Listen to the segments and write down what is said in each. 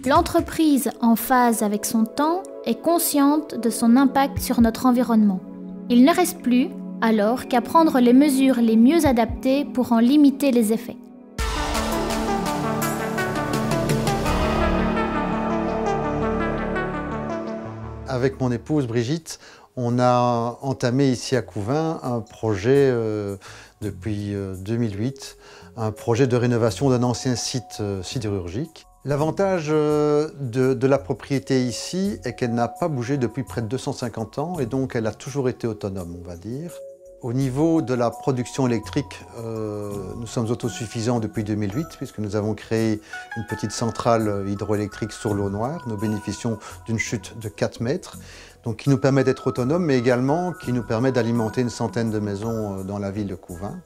L'entreprise, en phase avec son temps, est consciente de son impact sur notre environnement. Il ne reste plus, alors, qu'à prendre les mesures les mieux adaptées pour en limiter les effets. Avec mon épouse Brigitte, on a entamé ici à Couvain un projet depuis 2008, un projet de rénovation d'un ancien site sidérurgique. L'avantage de la propriété ici est qu'elle n'a pas bougé depuis près de 250 ans et donc elle a toujours été autonome, on va dire. Au niveau de la production électrique, nous sommes autosuffisants depuis 2008 puisque nous avons créé une petite centrale hydroélectrique sur l'eau Noire. Nous bénéficions d'une chute de 4 mètres, donc qui nous permet d'être autonomes, mais également qui nous permet d'alimenter une centaine de maisons dans la ville de Couvain.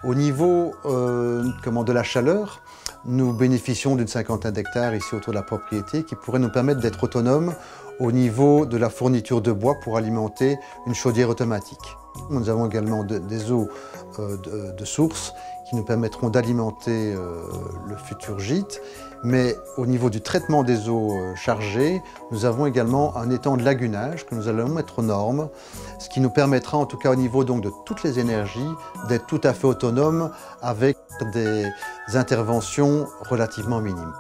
Au niveau de la chaleur, nous bénéficions d'une cinquantaine d'hectares ici autour de la propriété qui pourraient nous permettre d'être autonomes au niveau de la fourniture de bois pour alimenter une chaudière automatique. Nous avons également des eaux de source qui nous permettront d'alimenter le futur gîte. Mais au niveau du traitement des eaux chargées, nous avons également un étang de lagunage que nous allons mettre aux normes, ce qui nous permettra, en tout cas au niveau donc, de toutes les énergies, d'être tout à fait autonome avec des interventions relativement minimes.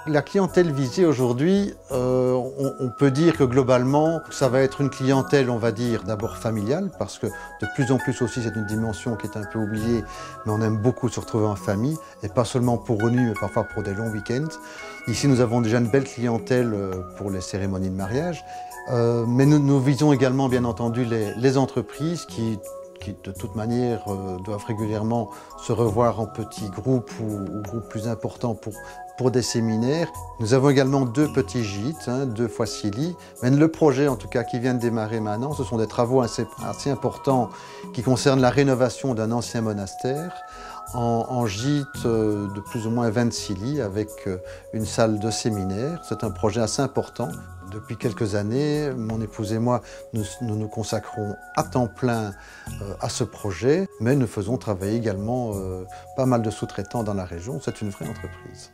La clientèle visée aujourd'hui, on peut dire que globalement, ça va être une clientèle, on va dire, d'abord familiale, parce que de plus en plus aussi, c'est une dimension qui est un peu oubliée, mais on aime beaucoup se retrouver en famille, et pas seulement pour une nuit, mais parfois pour des longs week-ends. Ici, nous avons déjà une belle clientèle pour les cérémonies de mariage, mais nous visons également, bien entendu, les entreprises qui de toute manière doivent régulièrement se revoir en petits groupes ou groupes plus importants pour des séminaires. Nous avons également 2 petits gîtes, 2 fois 6 lits. Mais le projet, en tout cas, qui vient de démarrer maintenant, ce sont des travaux assez importants qui concernent la rénovation d'un ancien monastère en gîte de plus ou moins 26 lits avec une salle de séminaire. C'est un projet assez important. Depuis quelques années, mon épouse et moi, nous consacrons à temps plein à ce projet, mais nous faisons travailler également pas mal de sous-traitants dans la région. C'est une vraie entreprise.